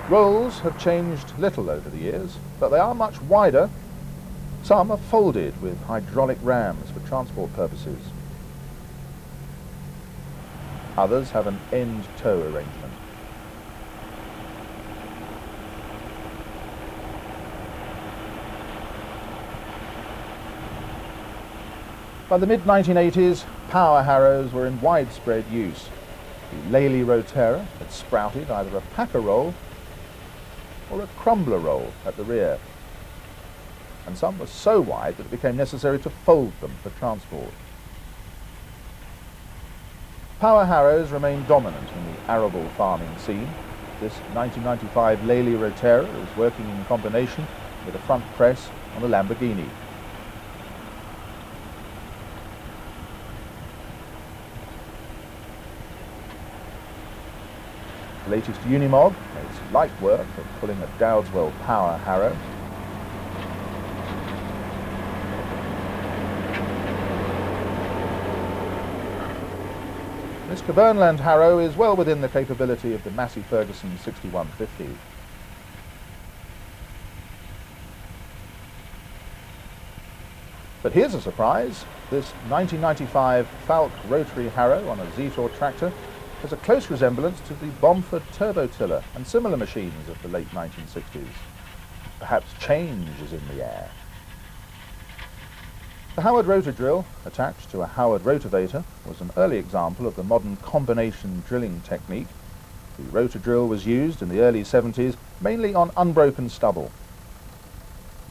Rolls have changed little over the years, but they are much wider. Some are folded with hydraulic rams for transport purposes. Others have an end-toe arrangement. By the mid-1980s, power harrows were in widespread use. The Rotary Harrow had sprouted either a packer roll or a crumbler roll at the rear, and some were so wide that it became necessary to fold them for transport. Power harrows remain dominant in the arable farming scene. This 1995 Rotary Harrow is working in combination with a front press on the Lamborghini. The latest Unimog makes light work of pulling a Dowdeswell power harrow. This Cavernland harrow is well within the capability of the Massey Ferguson 6150. But here's a surprise. This 1995 Falk rotary harrow on a Zetor tractor has a close resemblance to the Bomford turbotiller and similar machines of the late 1960s. Perhaps change is in the air. The Howard rotor drill, attached to a Howard rotavator, was an early example of the modern combination drilling technique. The rotor drill was used in the early 70s mainly on unbroken stubble.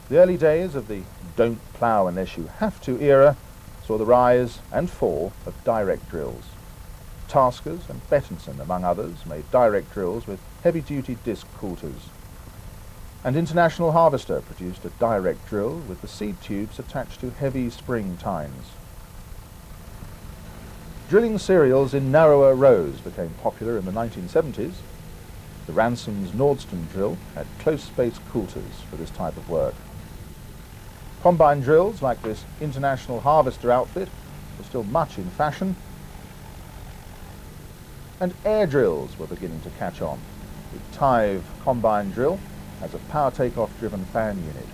The early days of the don't plough unless you have to era saw the rise and fall of direct drills. Taskers and Bettinson, among others, made direct drills with heavy-duty disc coulters. And International Harvester produced a direct drill with the seed tubes attached to heavy spring tines. Drilling serials in narrower rows became popular in the 1970s. The Ransom's Nordstrom drill had close-spaced coulters for this type of work. Combine drills like this International Harvester outfit were still much in fashion, and air drills were beginning to catch on. The Tive combine drill has a power takeoff driven fan unit.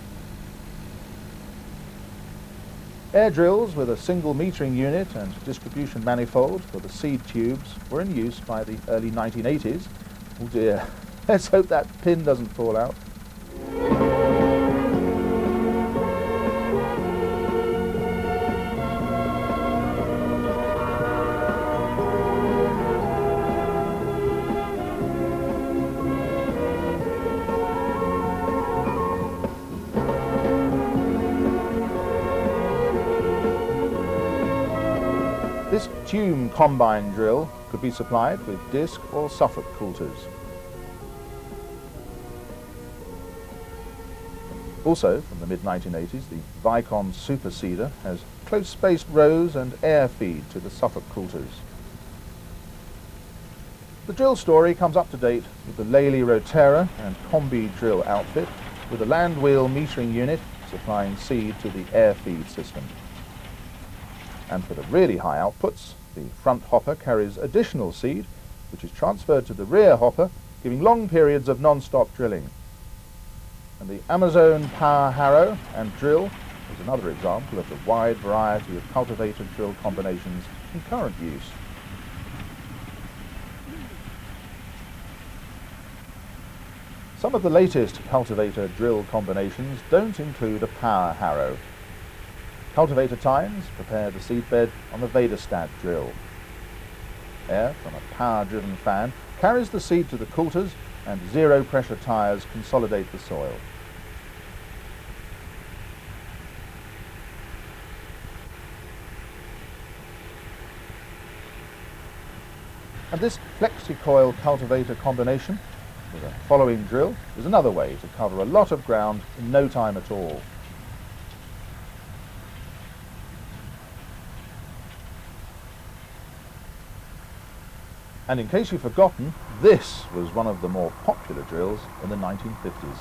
Air drills with a single metering unit and distribution manifold for the seed tubes were in use by the early 1980s. Oh dear, let's hope that pin doesn't fall out. This Tume combine drill could be supplied with disc or Suffolk coulters. Also, from the mid-1980s, the Vicon Superseeder has close-spaced rows and air feed to the Suffolk coulters. The drill story comes up to date with the Lely Rotera and Combi drill outfit with a land wheel metering unit supplying seed to the air feed system. And for the really high outputs, the front hopper carries additional seed, which is transferred to the rear hopper, giving long periods of non-stop drilling. And the Amazon power harrow and drill is another example of the wide variety of cultivator drill combinations in current use. Some of the latest cultivator drill combinations don't include a power harrow. Cultivator tines prepare the seedbed on the Vaderstad drill. Air from a power-driven fan carries the seed to the coulters, and zero-pressure tires consolidate the soil. And this flexi-coil cultivator combination with a following drill is another way to cover a lot of ground in no time at all. And in case you've forgotten, this was one of the more popular drills in the 1950s.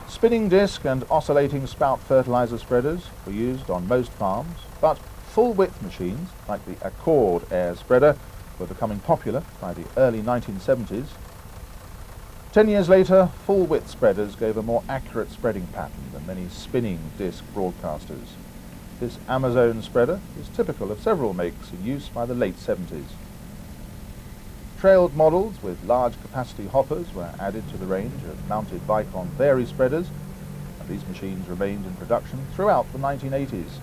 Spinning disc and oscillating spout fertilizer spreaders were used on most farms, but full-width machines, like the Accord air spreader, were becoming popular by the early 1970s. 10 years later, full-width spreaders gave a more accurate spreading pattern than many spinning disc broadcasters. This Amazon spreader is typical of several makes in use by the late 70s. Trailed models with large capacity hoppers were added to the range of mounted Vicon Vary spreaders, and these machines remained in production throughout the 1980s.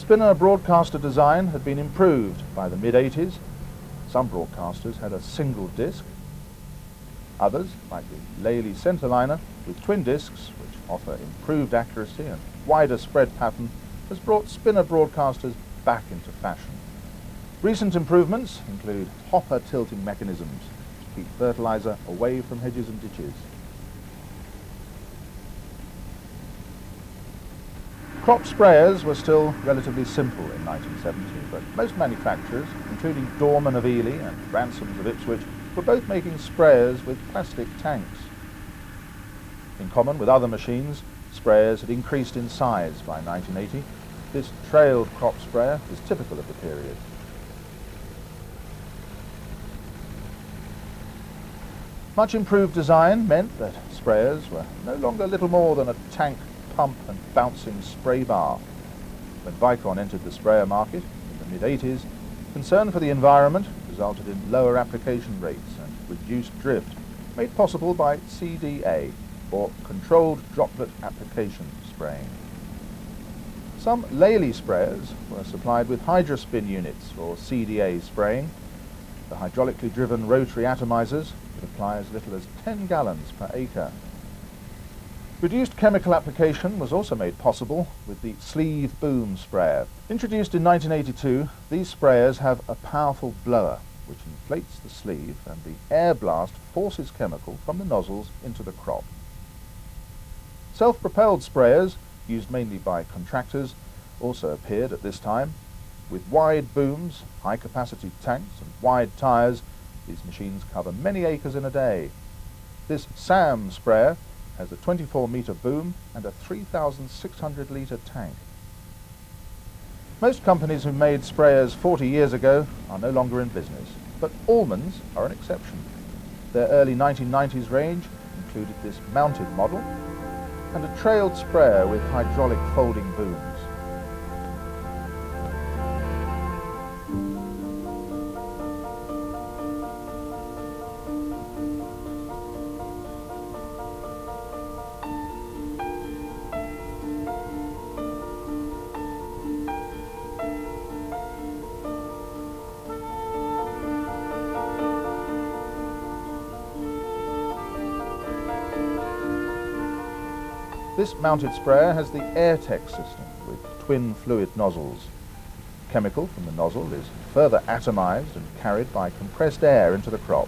Spinner broadcaster design had been improved by the mid-80s. Some broadcasters had a single disc. Others, like the Lely Centerliner, with twin discs, which offer improved accuracy and wider spread pattern, has brought spinner broadcasters back into fashion. Recent improvements include hopper tilting mechanisms to keep fertilizer away from hedges and ditches. Crop sprayers were still relatively simple in 1970, but most manufacturers, including Dorman of Ely and Ransoms of Ipswich, were both making sprayers with plastic tanks. In common with other machines, sprayers had increased in size by 1980. This trailed crop sprayer is typical of the period. Much improved design meant that sprayers were no longer little more than a tank, pump and bouncing spray bar. When Vicon entered the sprayer market in the mid-80s, concern for the environment resulted in lower application rates and reduced drift, made possible by CDA, or Controlled Droplet Application Spraying. Some Lely sprayers were supplied with hydrospin units for CDA spraying. The hydraulically driven rotary atomizers could apply as little as 10 gallons per acre. Reduced chemical application was also made possible with the sleeve boom sprayer. Introduced in 1982, these sprayers have a powerful blower which inflates the sleeve, and the air blast forces chemical from the nozzles into the crop. Self-propelled sprayers, used mainly by contractors, also appeared at this time. With wide booms, high-capacity tanks and wide tyres, these machines cover many acres in a day. This SAM sprayer has a 24-metre boom and a 3,600-litre tank. Most companies who made sprayers 40 years ago are no longer in business, but Allmans are an exception. Their early 1990s range included this mounted model and a trailed sprayer with hydraulic folding booms. This mounted sprayer has the AirTech system with twin fluid nozzles. Chemical from the nozzle is further atomized and carried by compressed air into the crop.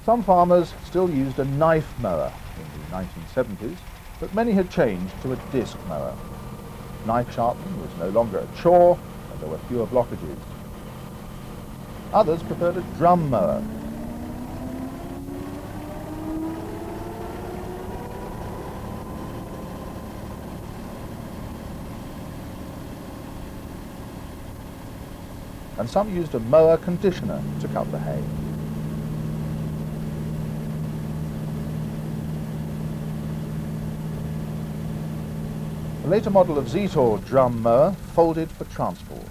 Some farmers still used a knife mower in the 1970s, but many had changed to a disc mower. Knife sharpening was no longer a chore, there were fewer blockages. Others preferred a drum mower. And some used a mower conditioner to cut the hay. A later model of Zetor drum mower folded for transport.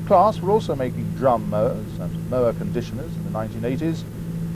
Claas were also making drum mowers and mower conditioners in the 1980s.